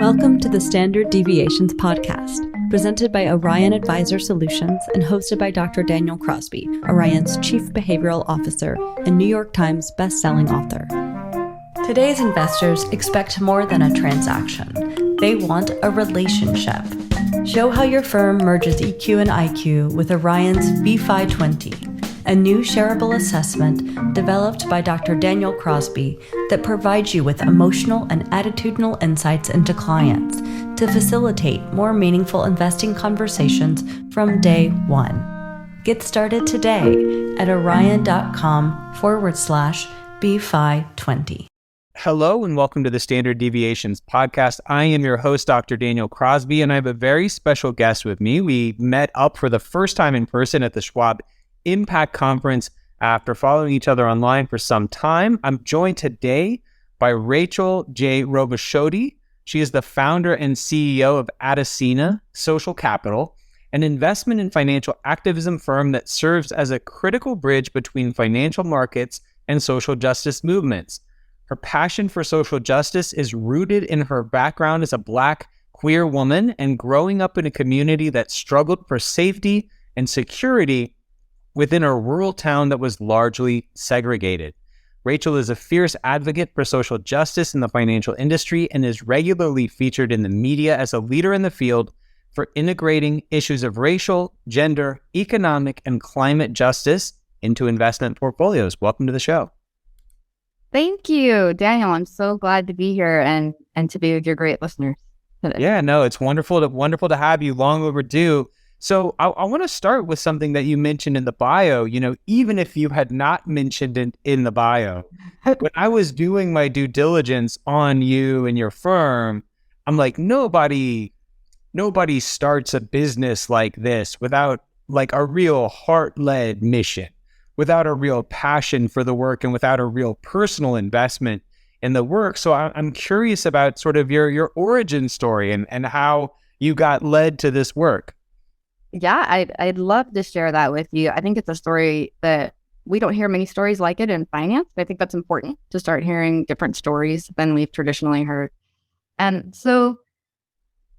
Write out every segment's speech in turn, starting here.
Welcome to the Standard Deviations podcast, presented by Orion Advisor Solutions and hosted by Dr. Daniel Crosby, Orion's Chief Behavioral Officer and New York Times best-selling author. Today's investors expect more than a transaction. They want a relationship. Show how your firm merges EQ and IQ with Orion's BFI 20, a new shareable assessment developed by Dr. Daniel Crosby that provides you with emotional and attitudinal insights into clients to facilitate more meaningful investing conversations from day one. Get started today at orion.com/BFI 20. Hello and welcome to the Standard Deviations podcast. I am your host, Dr. Daniel Crosby, and I have a very special guest with me. We met up for the first time in person at the Schwab Impact Conference after following each other online for some time. I'm joined today by Rachel J. Robasciotti. She is the founder and CEO of Adasina Social Capital, an investment and financial activism firm that serves as a critical bridge between financial markets and social justice movements. Her passion for social justice is rooted in her background as a Black queer woman and growing up in a community that struggled for safety and security within a rural town that was largely segregated. Rachel is a fierce advocate for social justice in the financial industry and is regularly featured in the media as a leader in the field for integrating issues of racial, gender, economic, and climate justice into investment portfolios. Welcome to the show. Thank you, Daniel. I'm so glad to be here and to be with your great listeners today. Yeah, no, it's wonderful to have you. Long overdue. So I want to start with something that you mentioned in the bio. You know, even if you had not mentioned it in the bio, when I was doing my due diligence on you and your firm, I'm like, nobody starts a business like this without like a real heart-led mission, without a real passion for the work, and without a real personal investment in the work. So I'm curious about sort of your origin story and how you got led to this work. Yeah, I'd love to share that with you. I think it's a story that we don't hear many stories like it in finance. I think that's important to start hearing different stories than we've traditionally heard. And so,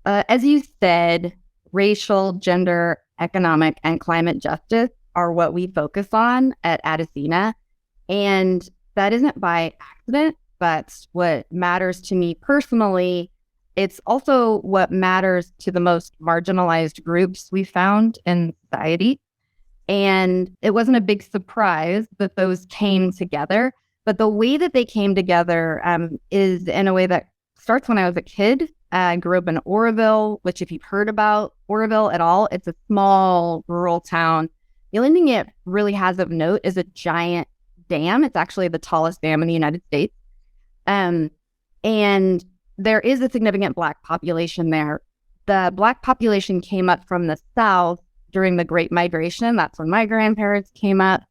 as you said, racial, gender, economic, and climate justice are what we focus on at Adasina. And that isn't by accident. That's what matters to me personally. It's also what matters to the most marginalized groups we found in society. And it wasn't a big surprise that those came together. But the way that they came together is in a way that starts when I was a kid. I grew up in Oroville, which if you've heard about Oroville at all, it's a small rural town. The only thing it really has of note is a giant dam. It's actually the tallest dam in the United States. And there is a significant Black population there. The Black population came up from the South during the Great Migration. That's when my grandparents came up.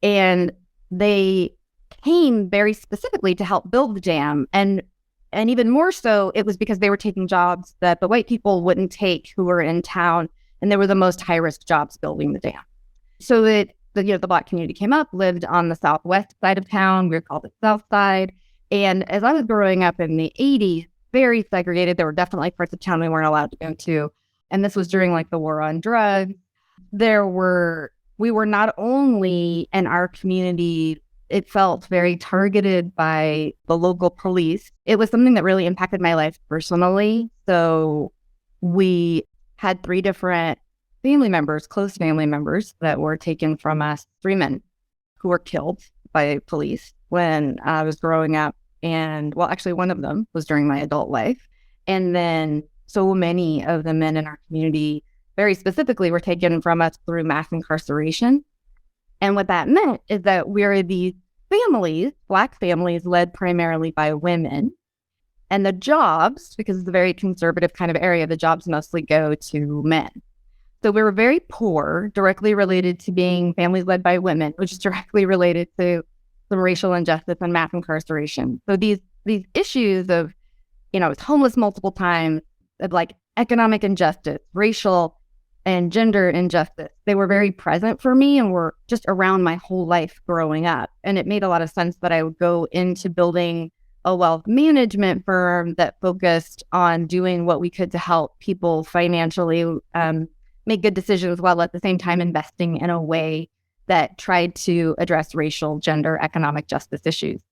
And they came very specifically to help build the dam. And even more so, it was because they were taking jobs that the white people wouldn't take who were in town. And they were the most high-risk jobs building the dam. So the Black community came up, lived on the southwest side of town. We were called the South Side. And as I was growing up in the 80s, very segregated. There were definitely parts of town we weren't allowed to go to. And this was during like the war on drugs. We were not only in our community, it felt very targeted by the local police. It was something that really impacted my life personally. So we had 3 different close family members that were taken from us, 3 men who were killed by police when I was growing up. And well, actually one of them was during my adult life. And then so many of the men in our community, very specifically, were taken from us through mass incarceration. And what that meant is that we're these families, Black families led primarily by women. And the jobs, because it's a very conservative kind of area, the jobs mostly go to men. So we were very poor, directly related to being families led by women, which is directly related to some racial injustice and mass incarceration. So these issues of, I was homeless multiple times, of like economic injustice, racial and gender injustice, they were very present for me and were just around my whole life growing up. And it made a lot of sense that I would go into building a wealth management firm that focused on doing what we could to help people financially make good decisions while at the same time investing in a way that tried to address racial, gender, economic justice issues.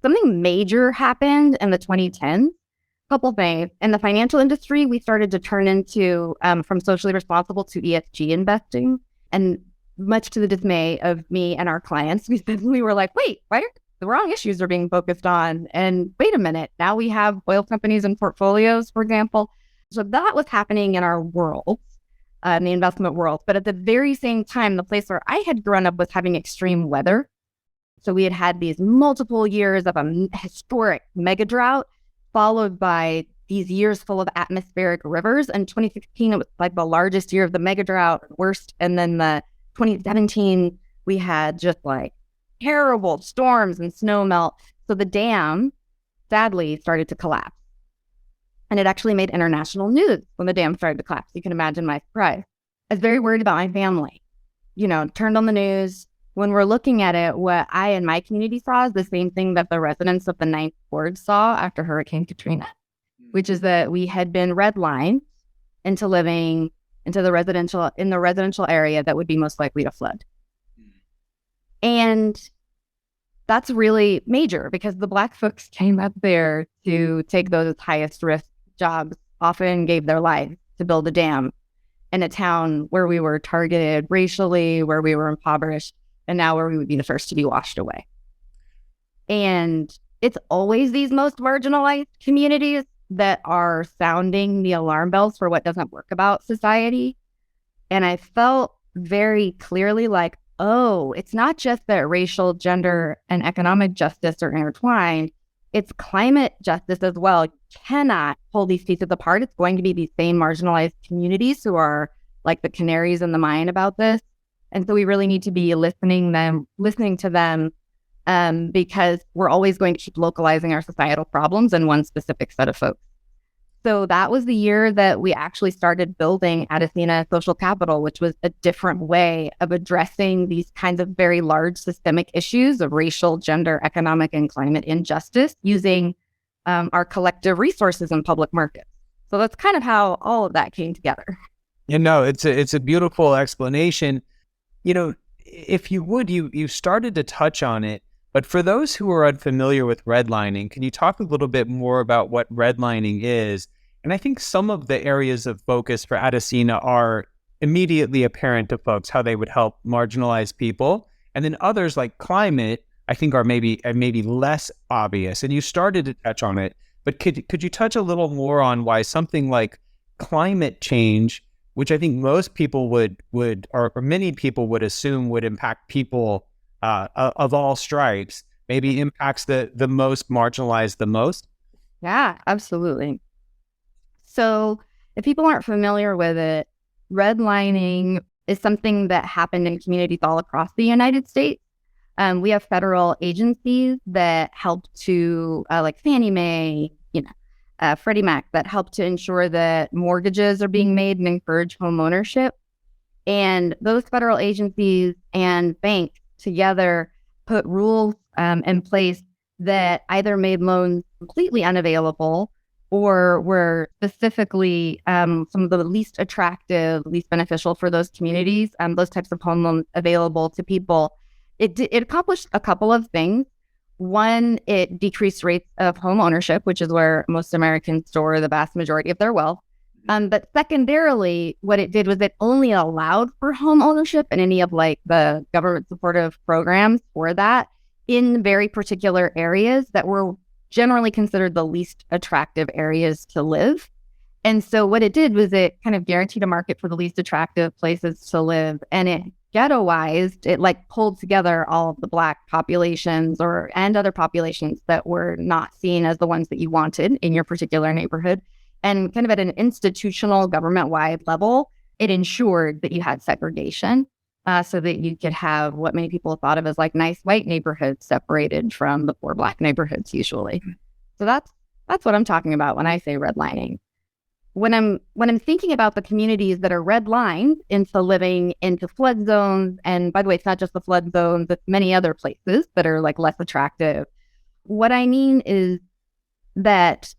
Something major happened in the 2010s. Couple things. In the financial industry, we started to turn into from socially responsible to ESG investing. And much to the dismay of me and our clients, we were like, wait, why are the wrong issues are being focused on? And wait a minute, now we have oil companies and portfolios, for example. So that was happening in our world, in the investment world. But at the very same time, the place where I had grown up was having extreme weather. So we had these multiple years of a historic mega drought, followed by these years full of atmospheric rivers. And 2016, it was like the largest year of the mega drought, worst. And then the 2017, we had just like terrible storms and snow melt. So the dam, sadly, started to collapse. And it actually made international news when the dam started to collapse. You can imagine my surprise. I was very worried about my family. Turned on the news. When we're looking at it, what I and my community saw is the same thing that the residents of the Ninth Ward saw after Hurricane Katrina, which is that we had been redlined into living in the residential area that would be most likely to flood. And that's really major because the Black folks came up there to take those highest risk jobs, often gave their lives to build a dam in a town where we were targeted racially, where we were impoverished, and now where we would be the first to be washed away. And it's always these most marginalized communities that are sounding the alarm bells for what doesn't work about society. And I felt very clearly like, oh, it's not just that racial, gender, and economic justice are intertwined. It's climate justice as well. You cannot pull these pieces apart. It's going to be these same marginalized communities who are like the canaries in the mine about this. And so we really need to be listening to them because we're always going to keep localizing our societal problems in one specific set of folks. So that was the year that we actually started building Adasina Social Capital, which was a different way of addressing these kinds of very large systemic issues of racial, gender, economic, and climate injustice using our collective resources in public markets. So that's kind of how all of that came together. It's a beautiful explanation. If you would, you started to touch on it, but for those who are unfamiliar with redlining, can you talk a little bit more about what redlining is? And I think some of the areas of focus for Adasina are immediately apparent to folks, how they would help marginalized people. And then others like climate, I think are maybe less obvious. And you started to touch on it, but could you touch a little more on why something like climate change, which I think most people would or many people would assume would impact people of all stripes, maybe impacts the most marginalized the most? Yeah, absolutely. So if people aren't familiar with it, redlining is something that happened in communities all across the United States. We have federal agencies that help to, like Fannie Mae, Freddie Mac, that help to ensure that mortgages are being made and encourage home ownership. And those federal agencies and banks together put rules in place that either made loans completely unavailable or were specifically some of the least attractive, least beneficial for those communities, those types of home loans available to people. It accomplished a couple of things. One, it decreased rates of home ownership, which is where most Americans store the vast majority of their wealth. But secondarily, what it did was it only allowed for home ownership and any of like the government supportive programs for that in very particular areas that were generally considered the least attractive areas to live. And so what it did was it kind of guaranteed a market for the least attractive places to live. And it ghettoized, it like pulled together all of the Black populations and other populations that were not seen as the ones that you wanted in your particular neighborhood. And kind of at an institutional government-wide level, it ensured that you had segregation so that you could have what many people thought of as like nice white neighborhoods separated from the poor Black neighborhoods usually. So that's what I'm talking about when I say redlining. When I'm thinking about the communities that are redlined into living into flood zones, and by the way, it's not just the flood zones, but many other places that are like less attractive. What I mean is that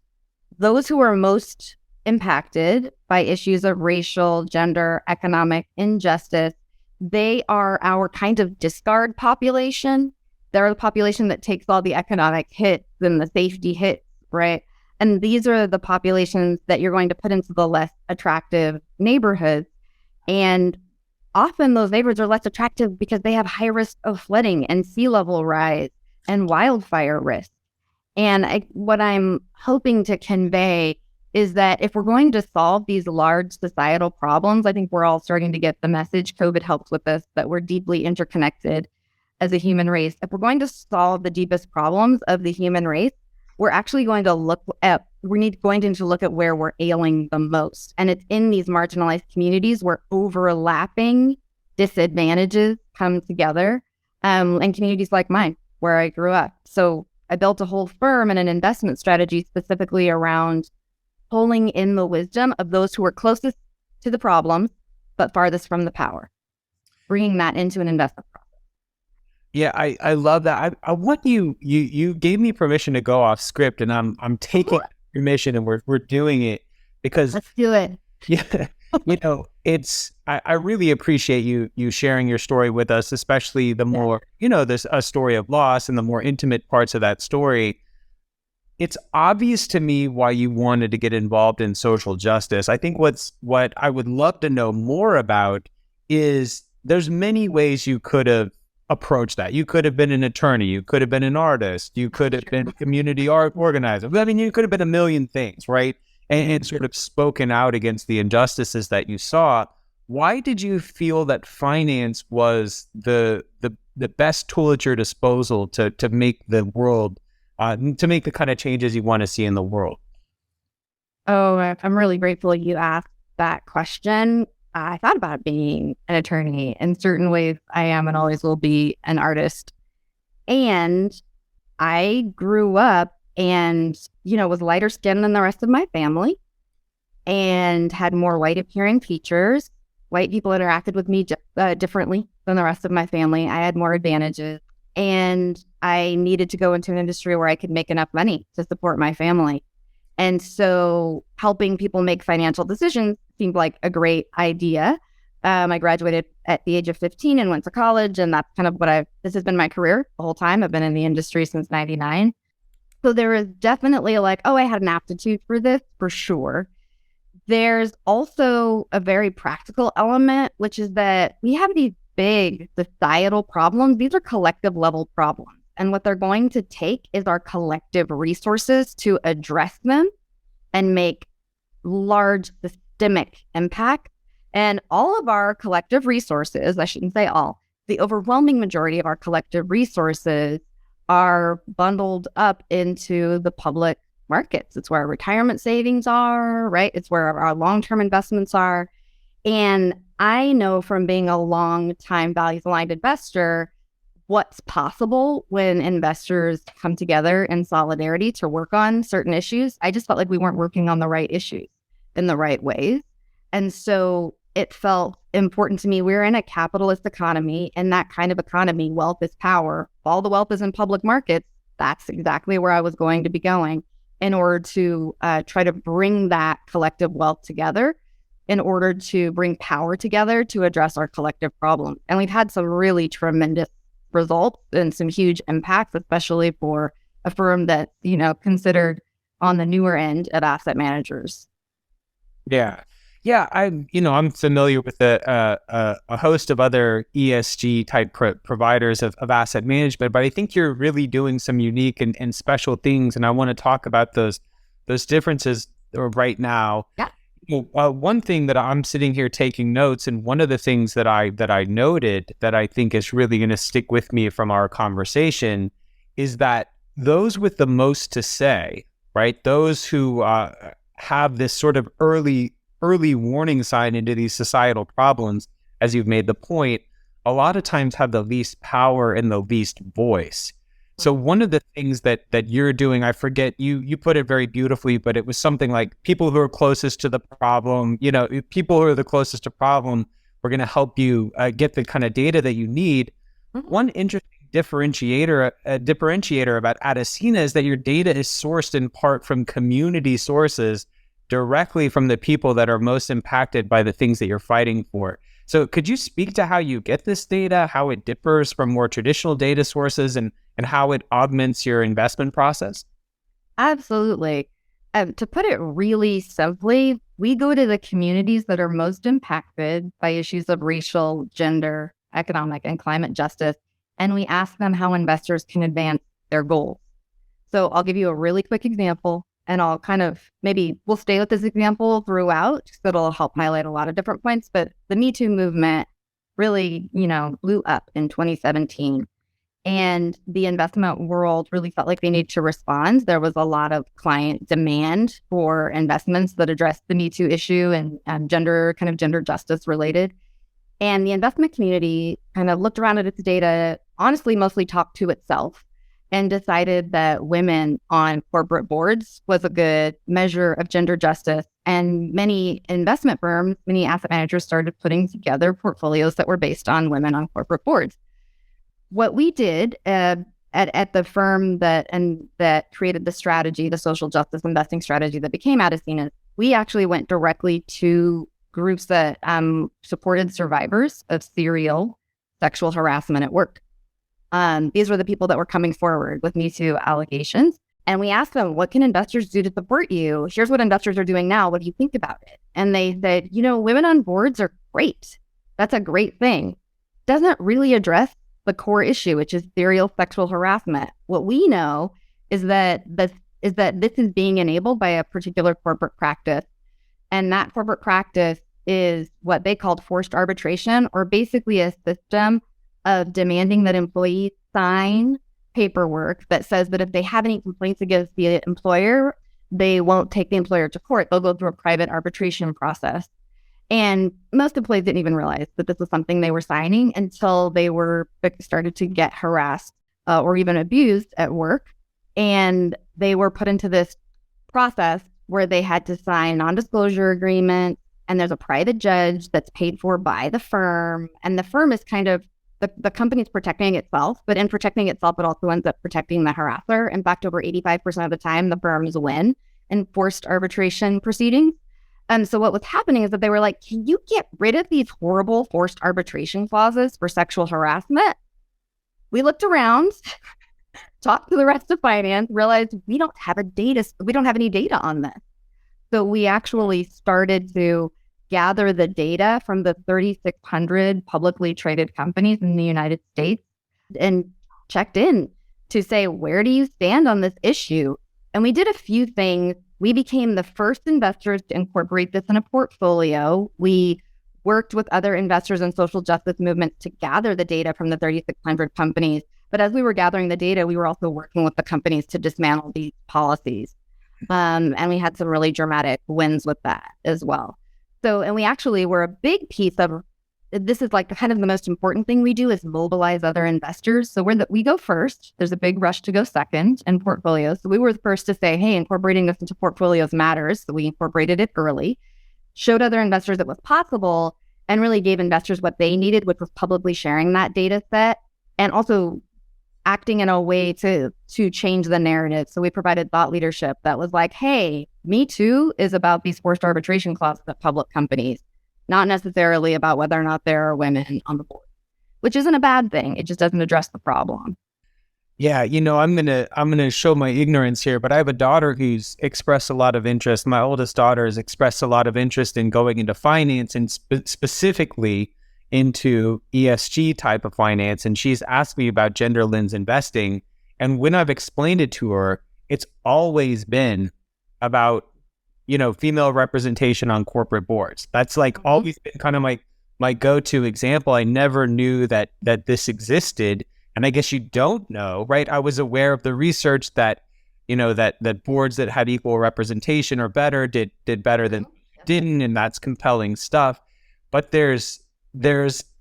those who are most impacted by issues of racial, gender, economic injustice, they are our kind of discard population. They're the population that takes all the economic hits and the safety hits, right? And these are the populations that you're going to put into the less attractive neighborhoods. And often those neighborhoods are less attractive because they have high risk of flooding and sea level rise and wildfire risk. And what I'm hoping to convey is that if we're going to solve these large societal problems, I think we're all starting to get the message. COVID helps with this, that we're deeply interconnected as a human race. If we're going to solve the deepest problems of the human race, we're actually going to look at where we're ailing the most. And it's in these marginalized communities where overlapping disadvantages come together, and communities like mine, where I grew up. So I built a whole firm and an investment strategy specifically around pulling in the wisdom of those who are closest to the problems, but farthest from the power, bringing that into an investment process. Yeah, I love that. I want you gave me permission to go off script, and I'm taking permission, and we're doing it because let's do it. Yeah, I really appreciate you sharing your story with us, especially the more there's a story of loss and the more intimate parts of that story. It's obvious to me why you wanted to get involved in social justice. I think what I would love to know more about is there's many ways you could have approached that. You could have been an attorney. You could have been an artist. You could have been a community art organizer. I mean, you could have been a million things, right? And sort of spoken out against the injustices that you saw. Why did you feel that finance was the best tool at your disposal to make the world to make the kind of changes you want to see in the world? Oh, I'm really grateful you asked that question. I thought about being an attorney. In certain ways, I am and always will be an artist. And I grew up and, was lighter skinned than the rest of my family and had more white appearing features. White people interacted with me differently than the rest of my family. I had more advantages. And I needed to go into an industry where I could make enough money to support my family. And so helping people make financial decisions seemed like a great idea. I graduated at the age of 15 and went to college. And that's kind of this has been my career the whole time. I've been in the industry since 99. So there is definitely I had an aptitude for this for sure. There's also a very practical element, which is that we have these big societal problems. These are collective level problems. And what they're going to take is our collective resources to address them and make large systemic impact. And all of our collective resources, I shouldn't say all, the overwhelming majority of our collective resources are bundled up into the public markets. It's where our retirement savings are, right? It's where our long-term investments are. And I know from being a long-time values-aligned investor what's possible when investors come together in solidarity to work on certain issues. I just felt like we weren't working on the right issues in the right ways. And so it felt important to me. We're in a capitalist economy. In that kind of economy, wealth is power. All the wealth is in public markets. That's exactly where I was going to be going in order to try to bring that collective wealth together, in order to bring power together to address our collective problems. And we've had some really tremendous results and some huge impacts, especially for a firm that's, considered on the newer end of asset managers. Yeah. I'm familiar with a host of other ESG type providers of asset management, but I think you're really doing some unique and special things. And I want to talk about those differences right now. Yeah. One thing that I'm sitting here taking notes, and one of the things that I noted that I think is really going to stick with me from our conversation is that those with the most to say, right? Those who have this sort of early warning sign into these societal problems, as you've made the point, a lot of times have the least power and the least voice. So one of the things that you're doing, I forget, you put it very beautifully, but it was something like people who are closest to the problem, people who are the closest to problem, we're going to help you get the kind of data that you need. Mm-hmm. One interesting differentiator about Adasina is that your data is sourced in part from community sources directly from the people that are most impacted by the things that you're fighting for. So could you speak to how you get this data, how it differs from more traditional data sources, and how it augments your investment process? Absolutely. To put it really simply, we go to the communities that are most impacted by issues of racial, gender, economic, and climate justice, and we ask them how investors can advance their goals. So I'll give you a really quick example, and I'll we'll stay with this example throughout, because it'll help highlight a lot of different points. But the Me Too movement really, blew up in 2017. And the investment world really felt like they needed to respond. There was a lot of client demand for investments that addressed the Me Too issue and gender justice related. And the investment community kind of looked around at its data, honestly, mostly talked to itself, and decided that women on corporate boards was a good measure of gender justice. And many investment firms, many asset managers started putting together portfolios that were based on women on corporate boards. What we did at the firm that created the strategy, the social justice investing strategy that became Adasina, we actually went directly to groups that supported survivors of serial sexual harassment at work. These were the people that were coming forward with Me Too allegations. And we asked them, what can investors do to support you? Here's what investors are doing now. What do you think about it? And they said, women on boards are great. That's a great thing. Doesn't really address the core issue, which is serial sexual harassment. What we know is that this is being enabled by a particular corporate practice. And that corporate practice is what they called forced arbitration, or basically a system of demanding that employees sign paperwork that says that if they have any complaints against the employer, they won't take the employer to court. They'll go through a private arbitration process. And most employees didn't even realize that this was something they were signing until they started to get harassed or even abused at work. And they were put into this process where they had to sign non-disclosure agreements, and there's a private judge that's paid for by the firm. And the firm is kind of, the company's protecting itself, but in protecting itself, it also ends up protecting the harasser. In fact, over 85% of the time, the firms win in forced arbitration proceedings. So what was happening is that they were like, can you get rid of these horrible forced arbitration clauses for sexual harassment? We looked around, talked to the rest of finance, realized we don't have any data on this. So we actually started to gather the data from the 3,600 publicly traded companies in the United States and checked in to say, where do you stand on this issue? And we did a few things. We became the first investors to incorporate this in a portfolio. We worked with other investors in social justice movements to gather the data from the 3,600 companies. But as we were gathering the data, we were also working with the companies to dismantle these policies. And we had some really dramatic wins with that as well. So, and we actually were a big piece of, this is like kind of the most important thing we do is mobilize other investors. So we go first. There's a big rush to go second in portfolios. So we were the first to say, hey, incorporating this into portfolios matters. So we incorporated it early, showed other investors it was possible, and really gave investors what they needed, which was publicly sharing that data set and also acting in a way to change the narrative. So we provided thought leadership that was like, hey, Me Too is about these forced arbitration clauses at public companies, not necessarily about whether or not there are women on the board, which isn't a bad thing. It just doesn't address the problem. Yeah, I'm gonna show my ignorance here, but I have a daughter who's expressed a lot of interest. My oldest daughter has expressed a lot of interest in going into finance and specifically into ESG type of finance. And she's asked me about gender lens investing. And when I've explained it to her, it's always been about, female representation on corporate boards. That's like always been kind of my go-to example. I never knew that this existed. And I guess you don't know, right? I was aware of the research that, that boards that had equal representation or better did better than didn't. And that's compelling stuff. But there's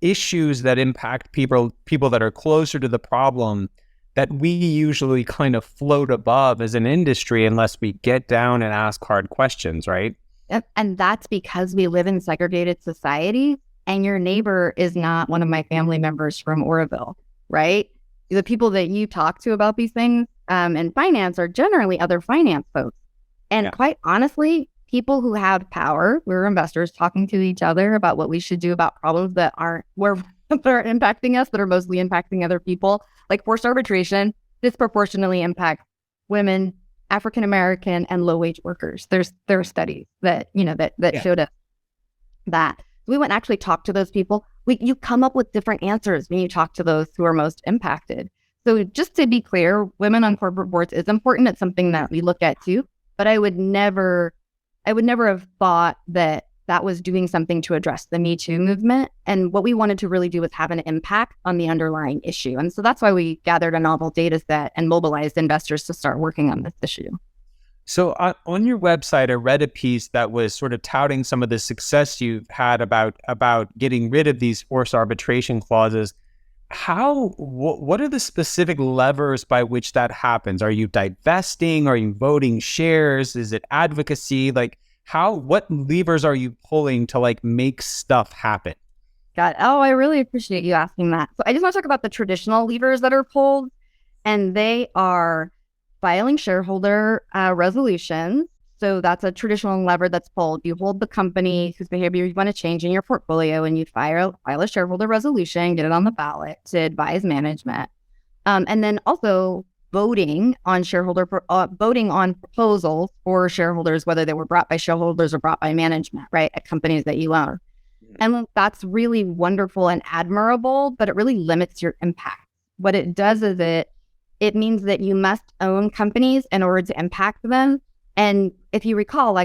issues that impact people that are closer to the problem that we usually kind of float above as an industry unless we get down and ask hard questions, right? Yep. And that's because we live in segregated society, and your neighbor is not one of my family members from Oroville, right? the people that you talk to about these things in finance are generally other finance folks. And quite honestly, people who have power, we're investors talking to each other about what we should do about problems that are impacting us, that are mostly impacting other people. Like forced arbitration disproportionately impacts women, African American, and low wage workers. There are studies that showed us that. We went and actually talked to those people. You come up with different answers when you talk to those who are most impacted. So just to be clear, women on corporate boards is important. It's something that we look at too. But I would never have thought that was doing something to address the Me Too movement. And what we wanted to really do was have an impact on the underlying issue. And so that's why we gathered a novel data set and mobilized investors to start working on this issue. So on your website, I read a piece that was sort of touting some of the success you've had about getting rid of these forced arbitration clauses. What are the specific levers by which that happens? Are you divesting? Are you voting shares? Is it advocacy? Like what levers are you pulling to make stuff happen? I really appreciate you asking that. So I just want to talk about the traditional levers that are pulled, and they are filing shareholder resolutions. So that's a traditional lever that's pulled. You hold the company whose behavior you want to change in your portfolio, and you file a shareholder resolution, get it on the ballot to advise management. And then also voting on proposals for shareholders, whether they were brought by shareholders or brought by management, right, at companies that you own. And that's really wonderful and admirable, but it really limits your impact. What it does is it means that you must own companies in order to impact them. And if you recall,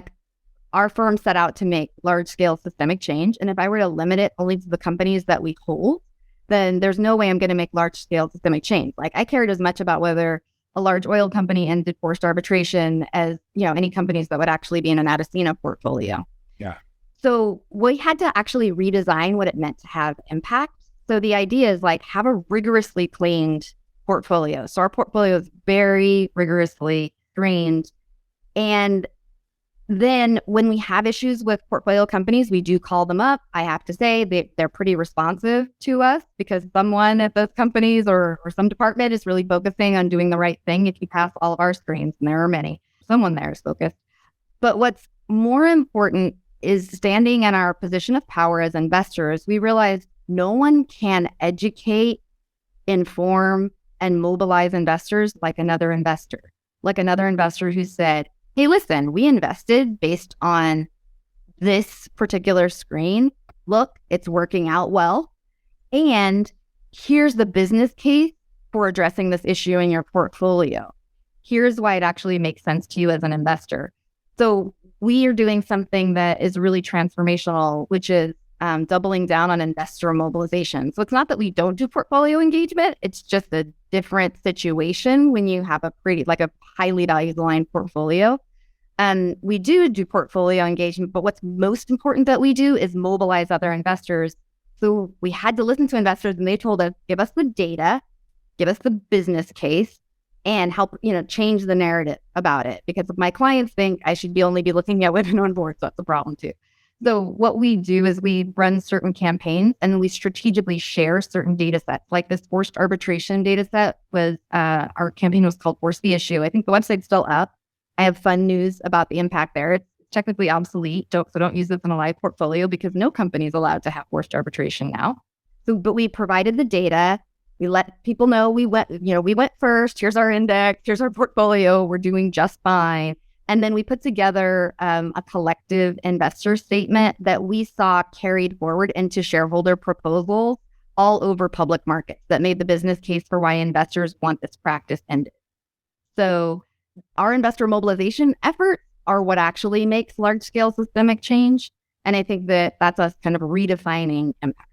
our firm set out to make large-scale systemic change. And if I were to limit it only to the companies that we hold, then there's no way I'm going to make large-scale systemic change. I cared as much about whether a large oil company ended forced arbitration as, any companies that would actually be in an Adasina portfolio. Yeah. So we had to actually redesign what it meant to have impact. So the idea is have a rigorously cleaned portfolio. So our portfolio is very rigorously screened. And then when we have issues with portfolio companies, we do call them up. I have to say they're pretty responsive to us because someone at those companies or some department is really focusing on doing the right thing. If you pass all of our screens, and there are many, someone there is focused. But what's more important is standing in our position of power as investors. We realize no one can educate, inform, and mobilize investors like another investor who said, hey, listen, we invested based on this particular screen. Look, it's working out well. And here's the business case for addressing this issue in your portfolio. Here's why it actually makes sense to you as an investor. So we are doing something that is really transformational, which is doubling down on investor mobilization. So it's not that we don't do portfolio engagement. It's just a different situation when you have a highly valued aligned portfolio. And we do portfolio engagement, but what's most important that we do is mobilize other investors. So we had to listen to investors, and they told us, give us the data, give us the business case, and help, change the narrative about it. Because my clients think I should only be looking at women on boards, so that's a problem too. So what we do is we run certain campaigns, and we strategically share certain data sets. Like this forced arbitration data set was, our campaign was called Force the Issue. I think the website's still up. I have fun news about the impact there. It's technically obsolete, so don't use this in a live portfolio because no company is allowed to have forced arbitration now. So, but we provided the data. We let people know we went first. Here's our index. Here's our portfolio. We're doing just fine. And then we put together a collective investor statement that we saw carried forward into shareholder proposals all over public markets that made the business case for why investors want this practice ended. So our investor mobilization efforts are what actually makes large-scale systemic change. And I think that that's us kind of redefining impact.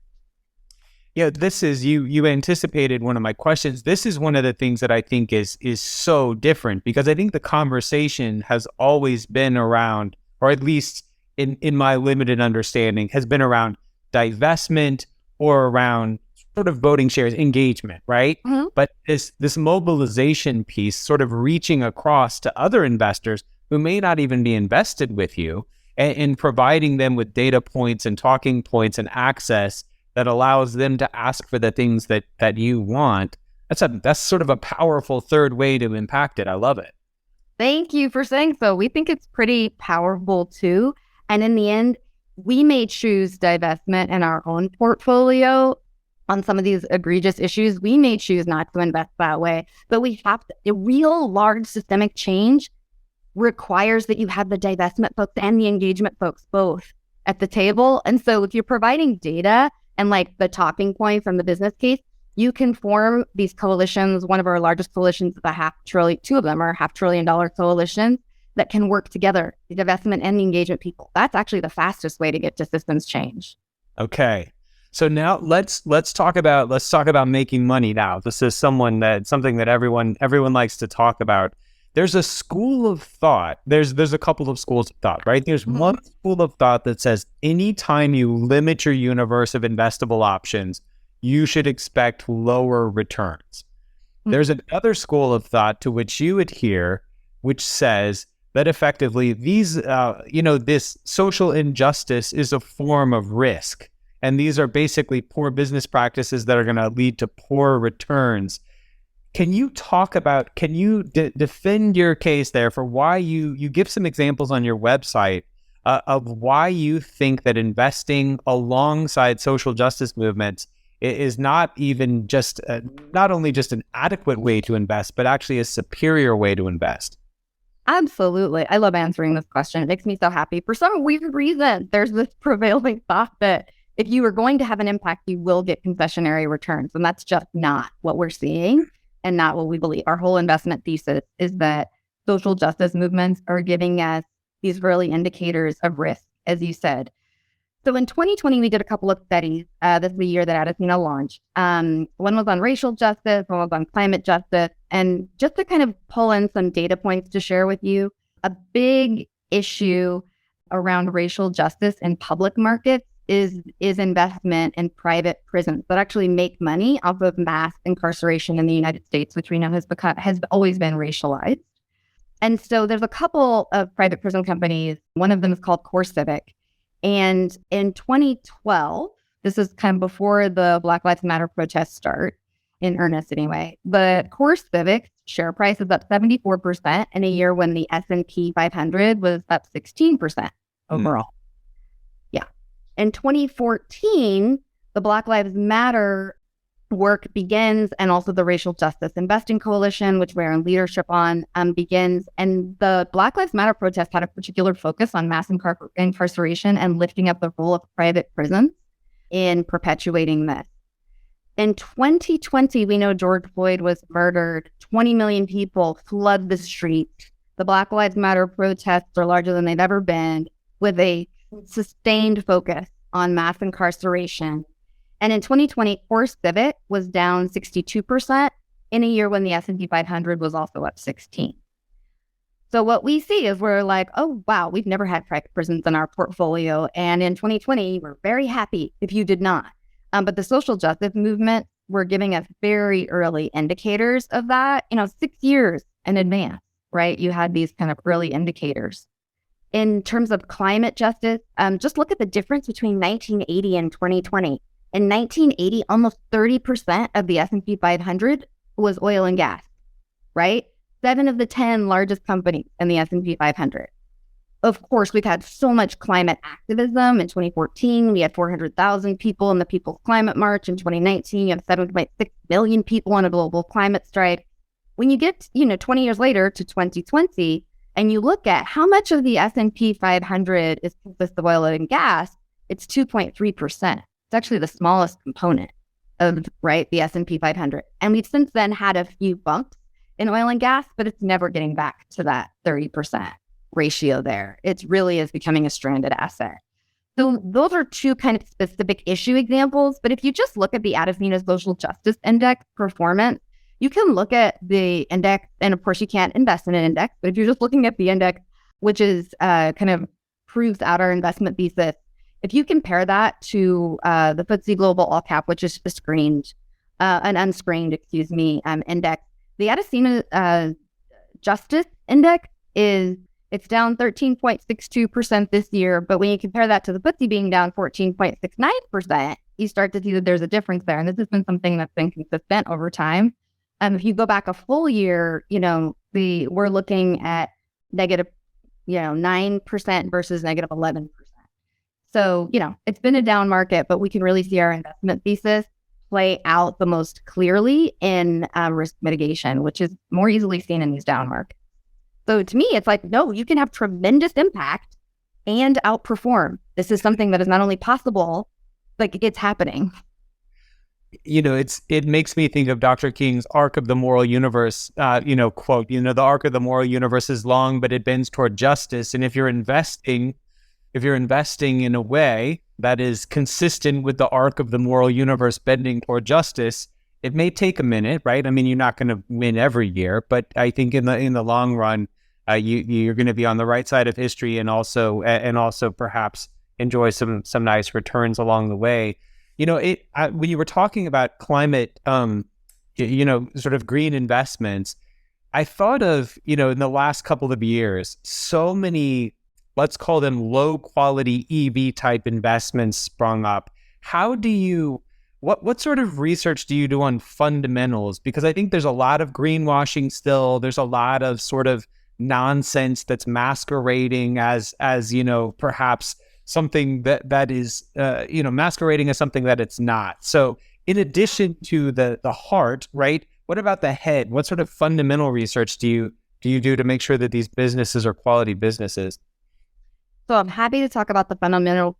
Yeah, this is, you anticipated one of my questions. This is one of the things that I think is so different, because I think the conversation has always been around, or at least in my limited understanding, has been around divestment or around sort of voting shares engagement, right? Mm-hmm. But this mobilization piece, sort of reaching across to other investors who may not even be invested with you, and providing them with data points and talking points and access that allows them to ask for the things that you want. That's sort of a powerful third way to impact it. I love it. Thank you for saying so. We think it's pretty powerful too. And in the end, we may choose divestment in our own portfolio on some of these egregious issues. We may choose not to invest that way, but we have to. A real large systemic change requires that you have the divestment folks and the engagement folks both at the table. And so if you're providing data and like the talking point from the business case, you can form these coalitions. One of our largest coalitions is two of them are $500 billion coalitions that can work together, the divestment and the engagement people. That's actually the fastest way to get to systems change. Okay. So now let's talk about making money now. This is something that everyone likes to talk about. There's a school of thought. There's a couple of schools of thought, right? There's one school of thought that says anytime you limit your universe of investable options, you should expect lower returns. There's another school of thought to which you adhere, which says that effectively this social injustice is a form of risk. And these are basically poor business practices that are going to lead to poor returns. Can you defend your case there for why you give some examples on your website of why you think that investing alongside social justice movements is not even just not only just an adequate way to invest, but actually a superior way to invest? Absolutely. I love answering this question. It makes me so happy. For some weird reason, there's this prevailing thought that if you are going to have an impact, you will get concessionary returns. And that's just not what we're seeing and not what we believe. Our whole investment thesis is that social justice movements are giving us these early indicators of risk, as you said. So in 2020, we did a couple of studies. This is the year that Adasina launched. One was on racial justice, one was on climate justice. And just to kind of pull in some data points to share with you, a big issue around racial justice in public markets is investment in private prisons that actually make money off of mass incarceration in the United States, which we know has always been racialized. And so there's a couple of private prison companies. One of them is called CoreCivic. And in 2012, this is kind of before the Black Lives Matter protests start, in earnest anyway, but CoreCivic's share price is up 74% in a year when the S&P 500 was up 16% overall. Yeah. In 2014, the Black Lives Matter work begins, and also the Racial Justice Investing Coalition, which we're in leadership on, begins. And the Black Lives Matter protest had a particular focus on mass incarceration and lifting up the role of private prisons in perpetuating this. In 2020, we know George Floyd was murdered. 20 million people flood the streets. The Black Lives Matter protests are larger than they've ever been, with a sustained focus on mass incarceration. And in 2020, CoreCivic was down 62% in a year when the S&P 500 was also up 16%. So what we see is we're like, oh, wow, we've never had private prisons in our portfolio. And in 2020, we're very happy if you did not. But the social justice movement were giving us very early indicators of that, 6 years in advance, right? You had these kind of early indicators. In terms of climate justice, just look at the difference between 1980 and 2020. In 1980, almost 30% of the S&P 500 was oil and gas, right? 7 of the 10 largest companies in the S&P 500. Of course, we've had so much climate activism. In 2014, we had 400,000 people in the People's Climate March. In 2019, you have 7.6 million people on a global climate strike. When you get, 20 years later to 2020, and you look at how much of the S&P 500 is consists of oil and gas, it's 2.3%. It's actually the smallest component of, the S&P 500. And we've since then had a few bumps in oil and gas, but it's never getting back to that 30% ratio there. It really is becoming a stranded asset. So those are two kind of specific issue examples. But if you just look at the Adasina Social Justice Index performance, you can look at the index, and of course you can't invest in an index, but if you're just looking at the index, which is kind of proves out our investment thesis, if you compare that to the FTSE Global All Cap, which is an unscreened index, the Adasina Justice Index it's down 13.62% this year. But when you compare that to the FTSE being down 14.69%, you start to see that there's a difference there. And this has been something that's been consistent over time. If you go back a full year, we're looking at negative, 9% versus negative 11%. So, it's been a down market, but we can really see our investment thesis play out the most clearly in risk mitigation, which is more easily seen in these down markets. So to me, it's like, no, you can have tremendous impact and outperform. This is something that is not only possible, like it's happening. It makes me think of Dr. King's arc of the moral universe, quote, the arc of the moral universe is long, but it bends toward justice. And if you're investing in a way that is consistent with the arc of the moral universe bending toward justice, it may take a minute, right? I mean, you're not going to win every year, but I think in the long run, you're going to be on the right side of history, and also perhaps enjoy some nice returns along the way. When you were talking about climate, sort of green investments, I thought of, in the last couple of years, so many, let's call them low quality EV type investments sprung up. What sort of research do you do on fundamentals? Because I think there's a lot of greenwashing still. There's a lot of sort of nonsense that's masquerading as perhaps something that is, masquerading as something that it's not. So in addition to the heart, right, what about the head? What sort of fundamental research do you do to make sure that these businesses are quality businesses? So I'm happy to talk about the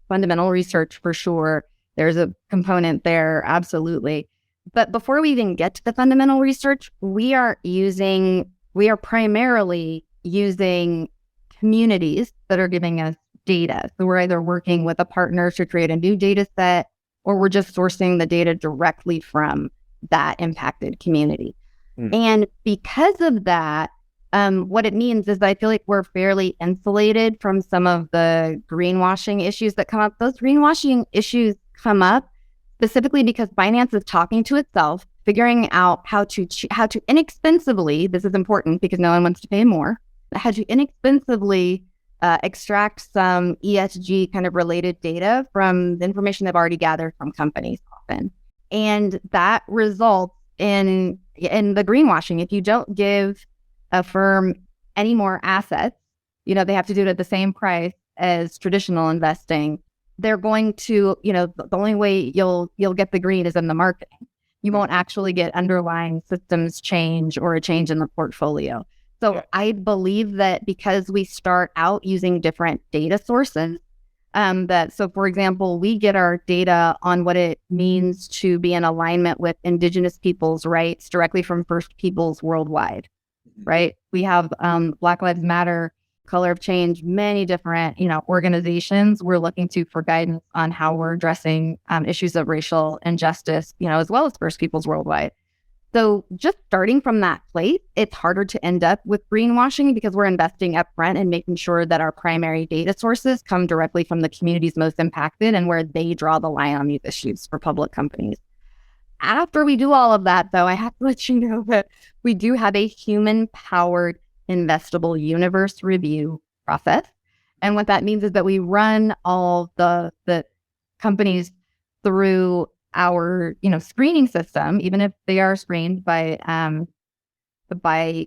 fundamental research for sure. There's a component there, absolutely. But before we even get to the fundamental research, we are primarily using communities that are giving us data. So we're either working with a partner to create a new data set, or we're just sourcing the data directly from that impacted community. And because of that, what it means is I feel like we're fairly insulated from some of the greenwashing issues that come up. Those greenwashing issues come up specifically because finance is talking to itself, figuring out how to inexpensively, this is important because no one wants to pay more, how to inexpensively extract some ESG kind of related data from the information they've already gathered from companies often. And that results in the greenwashing. If you don't give a firm any more assets, they have to do it at the same price as traditional investing. They're going to, the only way you'll get the green is in the marketing. You won't actually get underlying systems change or a change in the portfolio. So I believe that because we start out using different data sources, so for example, we get our data on what it means to be in alignment with Indigenous people's rights directly from First Peoples worldwide, right? We have Black Lives Matter, Color of Change, many different, organizations we're looking to for guidance on how we're addressing issues of racial injustice, as well as First Peoples worldwide. So just starting from that place, it's harder to end up with greenwashing because we're investing upfront and making sure that our primary data sources come directly from the communities most impacted and where they draw the line on these issues for public companies. After we do all of that, though, I have to let you know that we do have a human-powered investable universe review process. And what that means is that we run all the companies through our screening system. Even if they are screened by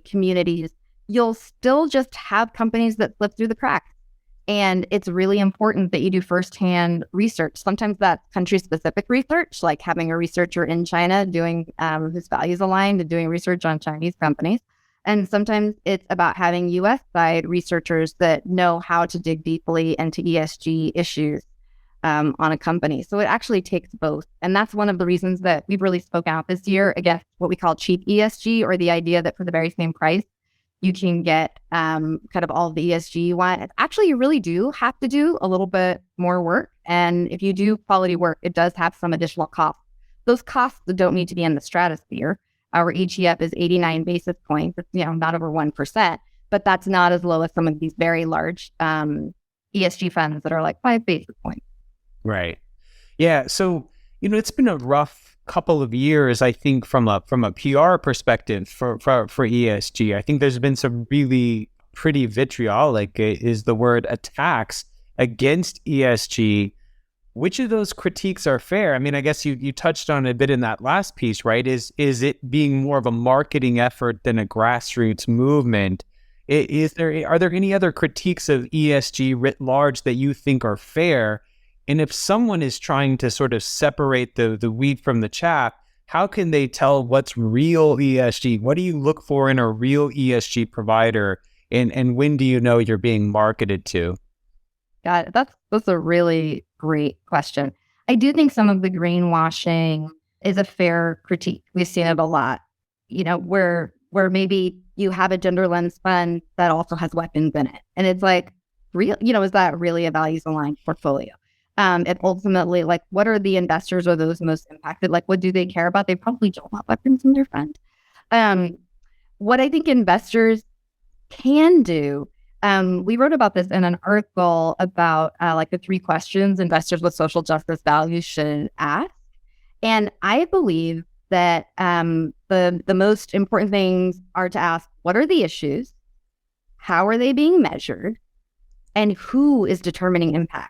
communities, you'll still just have companies that slip through the cracks. And it's really important that you do firsthand research. Sometimes that's country-specific research, like having a researcher in China doing whose values aligned and doing research on Chinese companies. And sometimes it's about having U.S. side researchers that know how to dig deeply into ESG issues on a company. So it actually takes both. And that's one of the reasons that we've really spoken out this year against what we call cheap ESG, or the idea that for the very same price, you can get kind of all of the ESG you want. Actually, you really do have to do a little bit more work. And if you do quality work, it does have some additional costs. Those costs don't need to be in the stratosphere. Our HEF is 89 basis points. It's, not over 1%, but that's not as low as some of these very large ESG funds that are like 5 basis points. Right. Yeah. So, it's been a rough couple of years, I think, from a PR perspective for ESG. I think there's been some really pretty vitriolic, is the word, attacks against ESG which of those critiques are fair? I mean, I guess you touched on it a bit in that last piece, right? Is it being more of a marketing effort than a grassroots movement? Are there any other critiques of ESG writ large that you think are fair? And if someone is trying to sort of separate the wheat from the chaff, how can they tell what's real ESG? What do you look for in a real ESG provider? And when do you know you're being marketed to? Got it. That's a really great question. I do think some of the greenwashing is a fair critique. We've seen it a lot, where maybe you have a gender lens fund that also has weapons in it. And it's like, is that really a values aligned portfolio? And ultimately, like, what are the investors or those most impacted? Like, what do they care about? They probably don't want weapons in their fund. What I think investors can do, we wrote about this in an article about like the 3 questions investors with social justice values should ask. And I believe that the most important things are to ask, what are the issues? How are they being measured? And who is determining impact?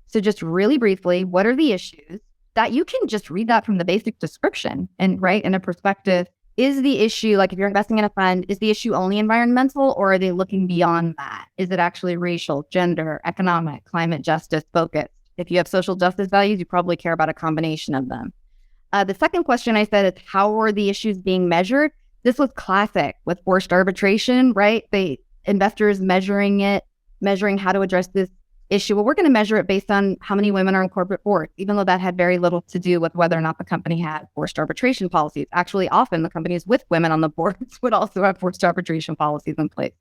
So just really briefly, what are the issues? That you can just read that from the basic description and right in a perspective. Is the issue, like if you're investing in a fund, is the issue only environmental, or are they looking beyond that? Is it actually racial, gender, economic, climate justice focused? If you have social justice values, you probably care about a combination of them. The second question I said is, how are the issues being measured? This was classic with forced arbitration, right? Investors measuring how to address this issue. Well, we're going to measure it based on how many women are on corporate boards, even though that had very little to do with whether or not the company had forced arbitration policies. Actually, often the companies with women on the boards would also have forced arbitration policies in place.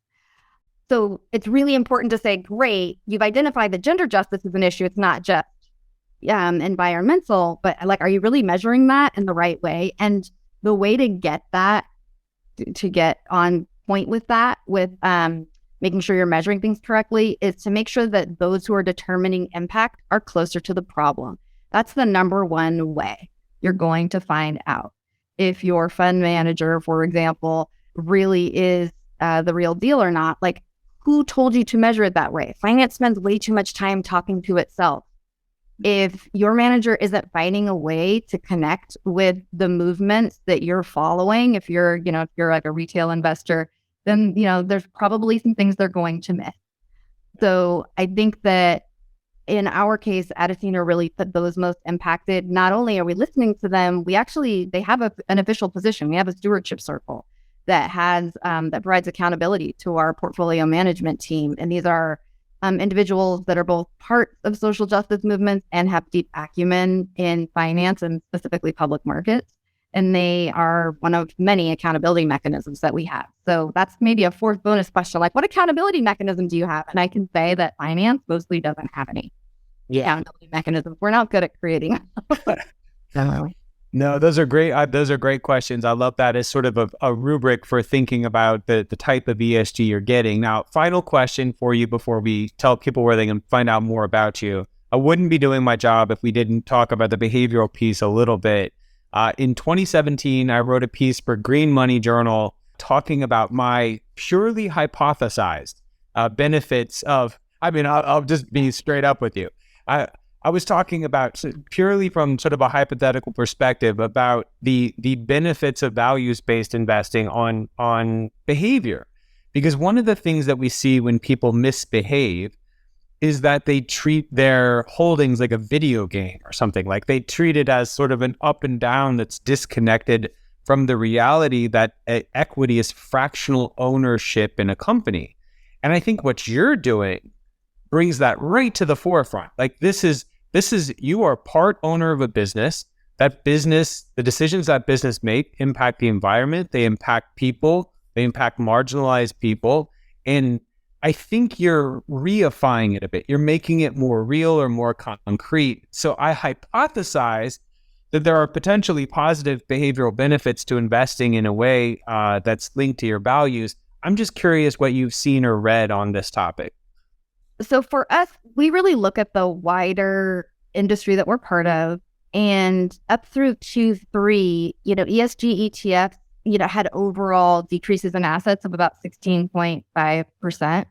So it's really important to say, great, you've identified that gender justice is an issue. It's not just environmental, but like, are you really measuring that in the right way? And the way to get that, to get on point with that, with making sure you're measuring things correctly, is to make sure that those who are determining impact are closer to the problem. That's the number one way you're going to find out if your fund manager, for example, really is the real deal or not. Like, who told you to measure it that way? Finance spends way too much time talking to itself. If your manager isn't finding a way to connect with the movements that you're following, if you're like a retail investor, then, there's probably some things they're going to miss. So I think that in our case, Adasina really put those most impacted. Not only are we listening to them, they have an official position. We have a stewardship circle that that provides accountability to our portfolio management team. And these are individuals that are both part of social justice movements and have deep acumen in finance and specifically public markets. And they are one of many accountability mechanisms that we have. So that's maybe a fourth bonus question, like, what accountability mechanism do you have? And I can say that finance mostly doesn't have any accountability mechanisms. We're not good at creating. No, those are great. Those are great questions. I love that as sort of a rubric for thinking about the type of ESG you're getting. Now, final question for you before we tell people where they can find out more about you. I wouldn't be doing my job if we didn't talk about the behavioral piece a little bit. In 2017, I wrote a piece for Green Money Journal talking about my purely hypothesized benefits of, I'll just be straight up with you. I was talking about purely from sort of a hypothetical perspective about the benefits of values-based investing on behavior. Because one of the things that we see when people misbehave is that they treat their holdings like a video game or something. Like, they treat it as sort of an up and down that's disconnected from the reality that equity is fractional ownership in a company. And I think what you're doing brings that right to the forefront. Like, this is you are part owner of a business. That business, the decisions that business make impact the environment, they impact people, they impact marginalized people. And I think you're reifying it a bit. You're making it more real or more concrete. So I hypothesize that there are potentially positive behavioral benefits to investing in a way that's linked to your values. I'm just curious what you've seen or read on this topic. So for us, we really look at the wider industry that we're part of, and up through Q3, ESG ETFs, had overall decreases in assets of about 16.5%.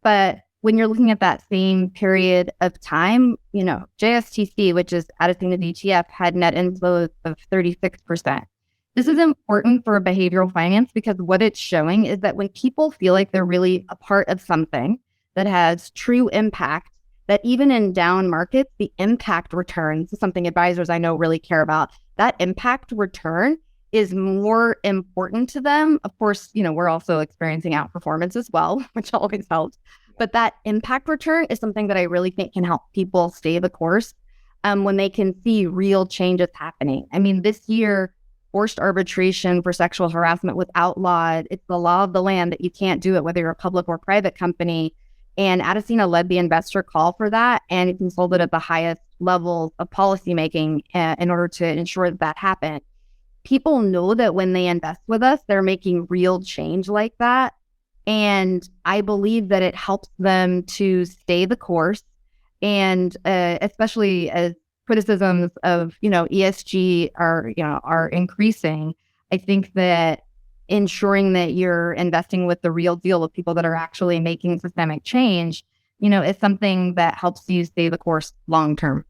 But when you're looking at that same period of time, JSTC, which is Adasina ETF, had net inflows of 36%. This is important for behavioral finance because what it's showing is that when people feel like they're really a part of something that has true impact, that even in down markets, the impact returns is something advisors I know really care about. That impact return is more important to them. Of course, we're also experiencing outperformance as well, which always helps. But that impact return is something that I really think can help people stay the course when they can see real changes happening. I mean, this year, forced arbitration for sexual harassment was outlawed. It's the law of the land that you can't do it, whether you're a public or private company. And Adasina led the investor call for that, and it consulted at the highest levels of policymaking in order to ensure that happened. People know that when they invest with us, they're making real change like that. And I believe that it helps them to stay the course. And especially as criticisms of, ESG are increasing, I think that ensuring that you're investing with the real deal with people that are actually making systemic change, is something that helps you stay the course long term.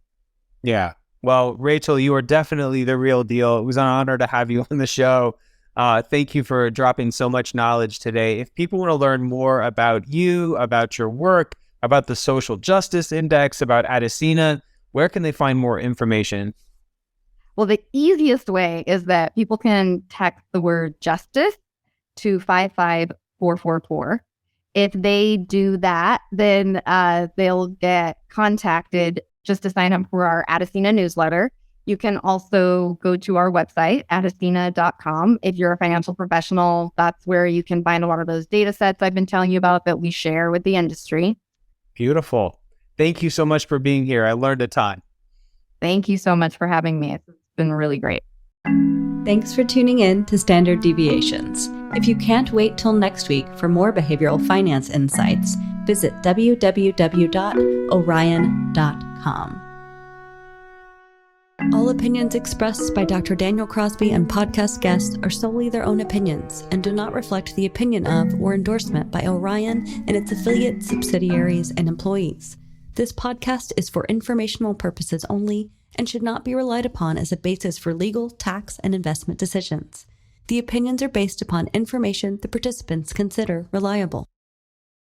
Yeah. Well, Rachel, you are definitely the real deal. It was an honor to have you on the show. Thank you for dropping so much knowledge today. If people want to learn more about you, about your work, about the Social Justice Index, about Adasina, where can they find more information? Well, the easiest way is that people can text the word justice to 55444. If they do that, then they'll get contacted just to sign up for our Adasina newsletter. You can also go to our website, adasina.com. If you're a financial professional, that's where you can find a lot of those data sets I've been telling you about that we share with the industry. Beautiful. Thank you so much for being here. I learned a ton. Thank you so much for having me. It's been really great. Thanks for tuning in to Standard Deviations. If you can't wait till next week for more behavioral finance insights, visit www.orion.com. All opinions expressed by Dr. Daniel Crosby and podcast guests are solely their own opinions and do not reflect the opinion of or endorsement by Orion and its affiliates, subsidiaries, and employees. This podcast is for informational purposes only and should not be relied upon as a basis for legal, tax, and investment decisions. The opinions are based upon information the participants consider reliable.